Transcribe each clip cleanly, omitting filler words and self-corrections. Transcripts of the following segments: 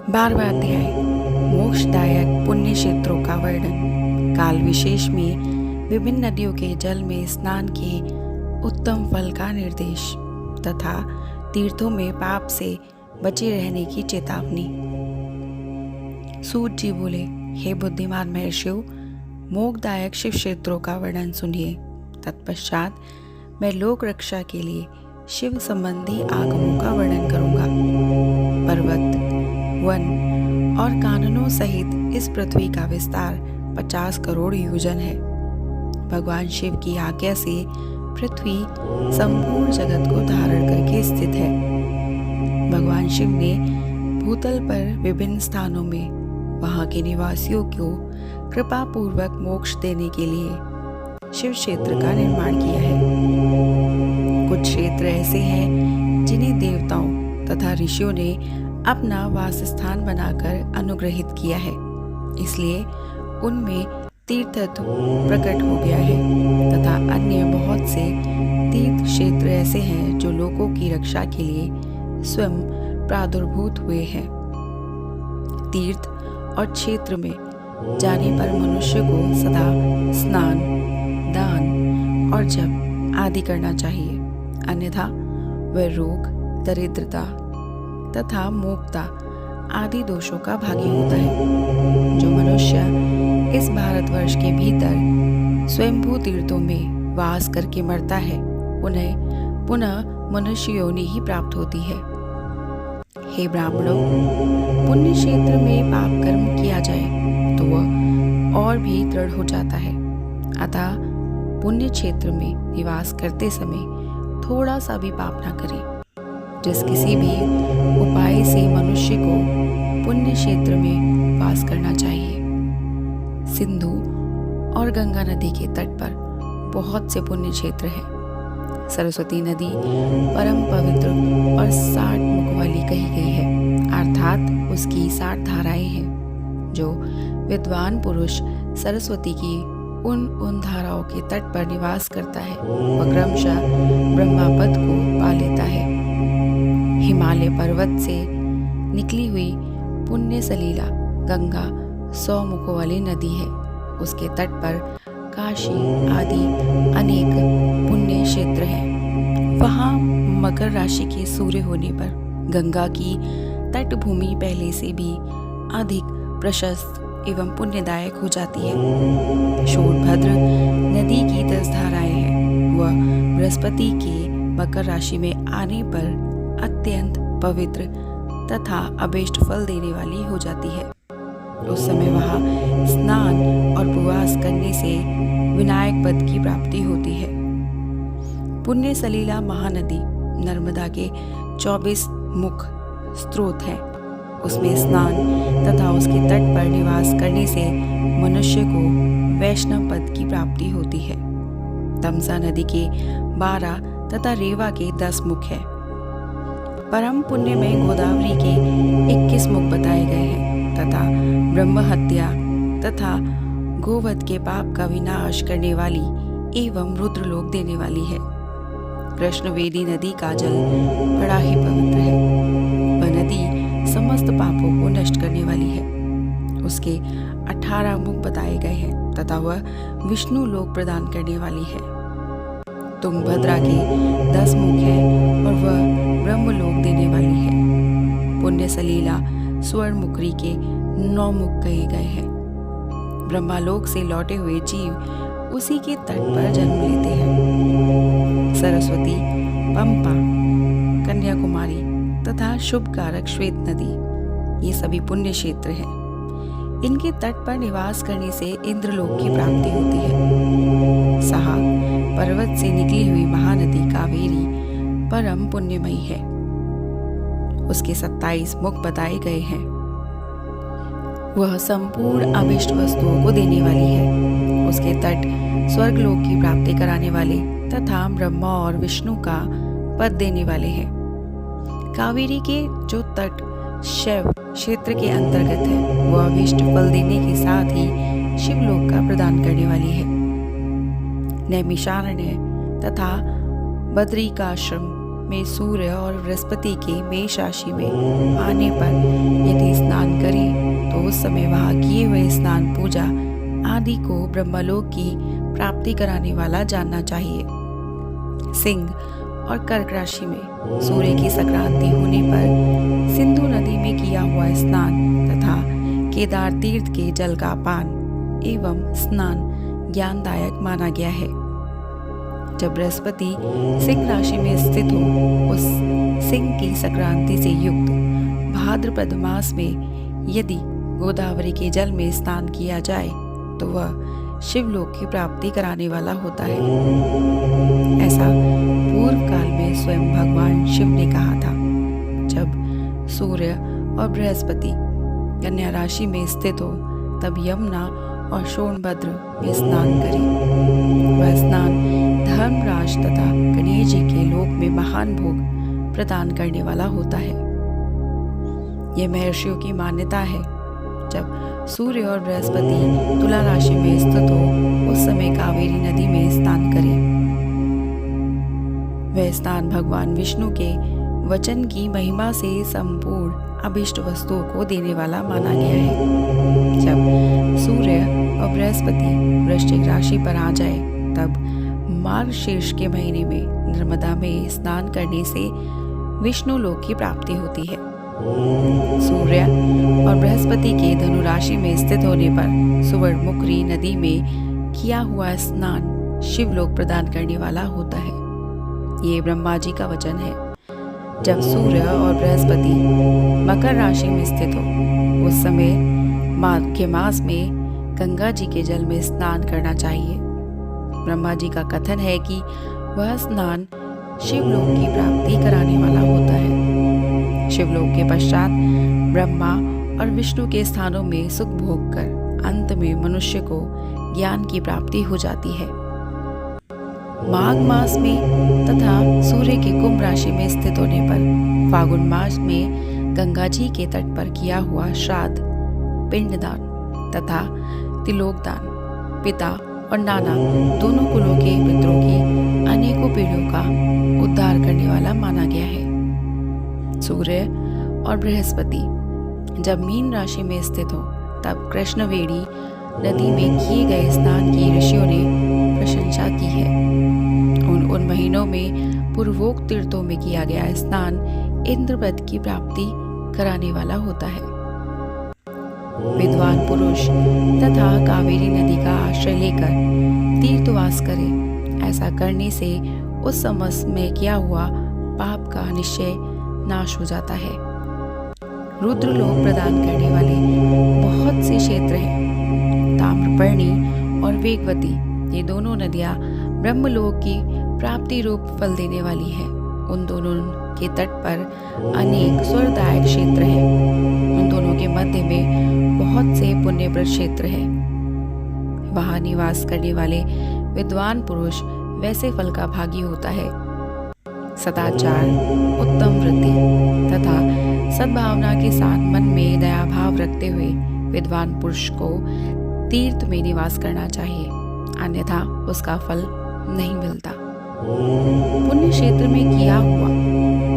12वां अध्याय मोक्षदायक पुण्य क्षेत्रों का वर्णन। काल विशेष में विभिन्न नदियों के जल में स्नान के उत्तम फल का निर्देश तथा तीर्थों में पाप से बचे रहने की चेतावनी। सूत जी बोले, हे बुद्धिमान महर्षियों, मोक्षदायक शिव क्षेत्रों का वर्णन सुनिए। तत्पश्चात मैं लोक रक्षा के लिए शिव संबंधी आगमों का वर्णन करूंगा। पर्वत, वन और काननों सहित इस पृथ्वी का विस्तार 50 करोड़ योजन है। भगवान शिव की आज्ञा से पृथ्वी संपूर्ण जगत को धारण करके स्थित है। भगवान शिव ने भूतल पर विभिन्न स्थानों में वहां के निवासियों को कृपा पूर्वक मोक्ष देने के लिए शिव क्षेत्र का निर्माण किया है। कुछ क्षेत्र ऐसे हैं जिन्हें देवताओं तथा ऋषियों ने अपना वासस्थान बनाकर अनुग्रहित किया है, इसलिए उनमें तीर्थत्व प्रकट हो गया है तथा अन्य बहुत से तीर्थ क्षेत्र ऐसे हैं जो लोगों की रक्षा के लिए स्वयं प्रादुर्भूत हुए हैं। तीर्थ और क्षेत्र में जाने पर मनुष्य को सदा स्नान, दान और जप आदि करना चाहिए, अन्यथा वह रोग, दरिद्रता तथा मोक्ता आदि दोषों का भागी होता है। जो मनुष्य इस भारतवर्ष के भीतर स्वयंभू तीर्थों में वास करके मरता है, उन्हें पुनः मनुष्य योनि ही प्राप्त होती है। हे ब्राह्मणों, पुण्य क्षेत्र में पाप कर्म किया जाए तो वह और भी दृढ़ हो जाता है। अतः पुण्य क्षेत्र में निवास करते समय थोड़ा सा भी पाप न करें। जिस किसी भी उपाय से मनुष्य को पुण्य क्षेत्र में वास करना चाहिए। सिंधु और गंगा नदी के तट पर बहुत से पुण्य क्षेत्र हैं। सरस्वती नदी परम पवित्र और 60 मुख वाली कही गई है, अर्थात उसकी 60 धाराएं हैं। जो विद्वान पुरुष सरस्वती की उन धाराओं के तट पर निवास करता है, वह क्रमशः ब्रह्मापद को पा लेता है। हिमालय पर्वत से निकली हुई पुण्य सलीला गंगा 100 मुखों वाली नदी है। उसके तट पर काशी आदि अनेक पुण्य क्षेत्र हैं। वहाँ मकर राशि के सूर्य होने पर गंगा की तटभूमि पहले से भी अधिक प्रशस्त एवं पुण्यदायक हो जाती है। शोधभद्र नदी की 10 धाराएं हैं। वह बृहस्पति के मकर राशि में आने पर अत्यंत पवित्र तथा अभीष्ट फल देने वाली हो जाती है। उस समय वहां स्नान और उपवास करने से विनायक पद की प्राप्ति होती है। पुण्य सलीला महानदी नर्मदा के 24 मुख स्रोत हैं। उसमें स्नान तथा उसके तट पर निवास करने से मनुष्य को वैष्णव पद की प्राप्ति होती है। तमसा नदी के 12 तथा रेवा के 10 मुख हैं। परम पुण्य में गोदावरी के 21 मुख बताए गए हैं तथा ब्रह्म हत्या तथा गोवध के पाप का विनाश करने वाली एवं रुद्रलोक देने वाली है। कृष्णवेदी नदी का जल बड़ा ही पवित्र है। वह नदी समस्त पापों को नष्ट करने वाली है। उसके 18 मुख बताए गए हैं तथा वह विष्णु लोक प्रदान करने वाली है। तुंगभद्रा के 10 मुख हैं और वह ब्रह्मलोक देने वाली है। पुण्य सलीला स्वर्ण मुकरी के 9 मुख कहे गए हैं। ब्रह्मालोक से लौटे हुए जीव उसी के तट पर जन्म लेते हैं। सरस्वती, पंपा, कन्याकुमारी तथा शुभकारक श्वेत नदी, ये सभी पुण्य क्षेत्र हैं। इनके तट पर निवास करने से इंद्रलोक की प्राप्ति होती है। सहाक पर्वत से निकली हुई महानदी कावेरी परम पुण्यमयी है। उसके 27 मुख बताए गए हैं। वह संपूर्ण अभिष्ट वस्तुओं को देने वाली है। उसके तट स्वर्गलोक की प्राप्ति कराने वाले तथा ब्रह्मा और विष्णु का पद देने वाले हैं। कावेरी के जो तट शैव क्षेत्र के अंतर्गत है, वह अभिष्ट फल देने के साथ ही शिवलोक का प्रदान करने वाली है। नैमिषारण्य तथा बद्रिकाश्रम में सूर्य और बृहस्पति के मेष राशि में आने पर यदि स्नान में स्नान पूजा आदि को ब्रह्मलोक की प्राप्ति कराने वाला जानना चाहिए। सिंह और कर्क राशि में सूर्य की संक्रांति होने पर सिंधु नदी में किया हुआ स्नान तथा केदार तीर्थ के जल का पान एवं स्नान ज्ञानदायक माना गया है। जब बृहस्पति सिंह राशि में स्थित हो, उस सिंह की संक्रांति से युक्त भाद्रपद मास में यदि गोदावरी के जल में स्नान किया जाए तो वह शिवलोक की प्राप्ति कराने वाला होता है। ऐसा पूर्व काल में स्वयं भगवान शिव ने कहा था। जब सूर्य और बृहस्पति कन्या राशि में स्थित हो तब यमुना और सोनभद्र में स्नान करें। वह स्नान धर्मराज तथा गणेश जी के लोक में महान भोग प्रदान करने वाला होता है। यह महर्षियों की मान्यता है। जब सूर्य और बृहस्पति तुला राशि में स्थित हो उस समय कावेरी नदी में स्नान करें। वह स्नान भगवान विष्णु के वचन की महिमा से संपूर्ण अभिष्ट वस्तुओं को देने वाला माना गया है। जब सूर्य और बृहस्पति वृश्चिक राशि पर आ जाए तब मार्गशीर्ष के महीने में नर्मदा में स्नान करने से विष्णु लोक की प्राप्ति होती है। सूर्य और बृहस्पति के धनु राशि में स्थित होने पर सुवर्णमुखी नदी में किया हुआ स्नान शिवलोक प्रदान करने वाला होता है। ये ब्रह्मा जी का वचन है। जब सूर्य और बृहस्पति मकर राशि में स्थित हो उस समय माघ के मास में गंगा जी के जल में स्नान करना चाहिए। ब्रह्मा जी का कथन है कि वह स्नान शिवलोक की प्राप्ति कराने वाला होता है। शिवलोक के पश्चात ब्रह्मा और विष्णु के स्थानों में सुख भोग कर अंत में मनुष्य को ज्ञान की प्राप्ति हो जाती है। माघ मास में तथा सूर्य के कुंभ राशि में स्थित होने पर फागुन मास में गंगा जी के तट पर किया हुआ श्राद्ध, पिंडदान तथा तिलोकदान पिता और नाना दोनों कुलों के पितरों की अनेकों पीढ़ियों का उद्धार करने वाला माना गया है। सूर्य और बृहस्पति जब मीन राशि में स्थित हो तब कृष्णवेणी नदी में किए गए स्नान की ऋषियों ने प्रशंसा की है। उन महीनों में पूर्वोक्त तीर्थों में किया गया स्नान इंद्रपद की प्राप्ति कराने वाला होता है। विद्वान पुरुष तथा कावेरी नदी का आश्रय लेकर तीर्थवास करें। ऐसा करने से उस समय में किया हुआ पाप का निश्चय नाश हो जाता है। रुद्र लोक प्रदान करने वाले बहुत से क्षेत्र हैं। ताम्रपर्णी और वेगवती ये दोनों नदियां ब्रह्मलोक की प्राप्ति रूप फल देने वाली है। उन दोनों के तट पर अनेक स्वर्गदायक क्षेत्र हैं। उन दोनों के मध्य में बहुत से पुण्यप्रद क्षेत्र हैं। वहां निवास करने वाले विद्वान पुरुष वैसे फल का भागी होता है। सदाचार, उत्तम वृत्ति तथा सद्भावना के साथ मन में दया भाव रखते हुए विद्वान पुरुष को तीर्थ में निवास करना चाहिए, अन्यथा उसका फल नहीं मिलता। पुण्य क्षेत्र में किया हुआ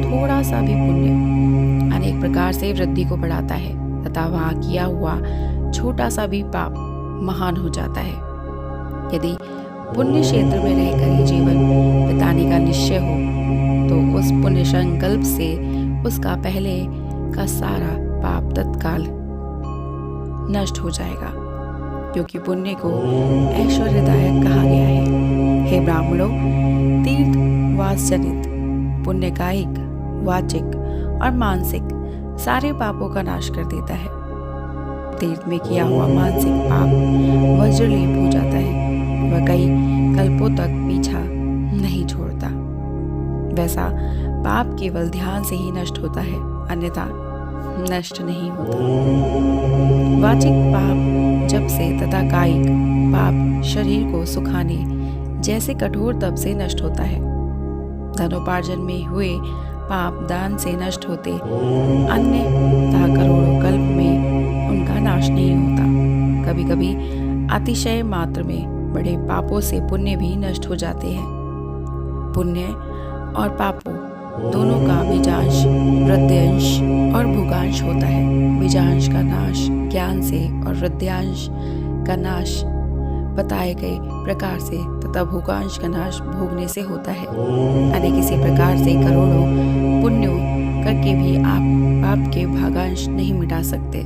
थोड़ा सा भी पुण्य अनेक प्रकार से वृद्धि को बढ़ाता है तथा वहां किया हुआ छोटा सा भी पाप महान हो जाता है। यदि पुण्य क्षेत्र में रहकर ही जीवन बिताने का निश्चय हो तो उस पुण्य संकल्प से उसका पहले का सारा पाप तत्काल नष्ट हो जाएगा, क्योंकि पुण्य को ऐश्वर्यदायक कहा गया है। हे ब्राह्मणों, तीर्थ वास जनित पुण्य कायिक, वाचिक और मानसिक सारे पापों का नाश कर देता है। तीर्थ में किया हुआ मानसिक पाप वज्रलेप हो जाता है। वह कई कल्पों तक पीछा नहीं छोड़ता। वैसा पाप केवल ध्यान से ही नष्ट होता है, अन्यथा नष्ट नहीं होता। वाचिक पाप जप से तथा कायिक पाप शरीर को सुखाने जैसे कठोर तप से नष्ट होता है। धनोपार्जन में हुए पाप दान से नष्ट होते, अन्य तथा करोड़ों कल्प में उनका नाश नहीं होता। कभी कभी अतिशय मात्र में बड़े पापों से पुण्य भी नष्ट हो जाते हैं। पुण्य और पापों दोनों का बीजांश, वृद्धियांश और भोगांश होता है। बीजांश का नाश ज्ञान से और वृद्धियांश का नाश बताए गए प्रकार से तथा भोगांश का नाश भोगने से होता है। अन्य किसी प्रकार से करोड़ों पुण्यों करके भी आप पाप के भागांश नहीं मिटा सकते।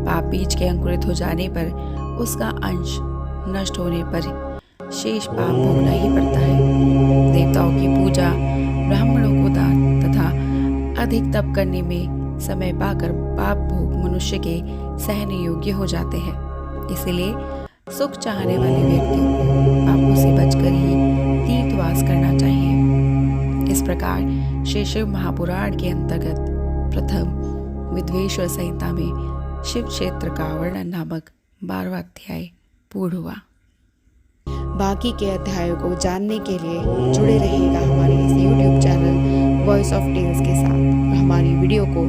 पाप बीज के अंकुरित हो जाने पर उसका अंश नष्ट होने पर शेष पाप भोगना ही पड़ता है। देवताओं की पूजा, ब्राह्मणों को दान तथा अधिक तप करने में समय पाकर पाप भोग मनुष्य के सहने योग्य हो जाते हैं। इसीलिए सुख चाहने वाले व्यक्ति को पापों से बचकर ही तीर्थवास करना चाहिए। इस प्रकार श्री शिव महापुराण के अंतर्गत प्रथम विद्वेश्वर संहिता में शिव क्षेत्र का वर्णन नामक 12वां अध्याय पूर्ण हुआ। बाकी के अध्यायों को जानने के लिए जुड़े रहिएगा हमारे इस YouTube channel voice of tales के साथ और हमारी वीडियो को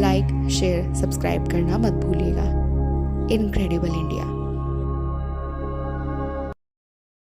लाइक, शेयर, सब्सक्राइब करना मत भूलिएगा। Incredible India.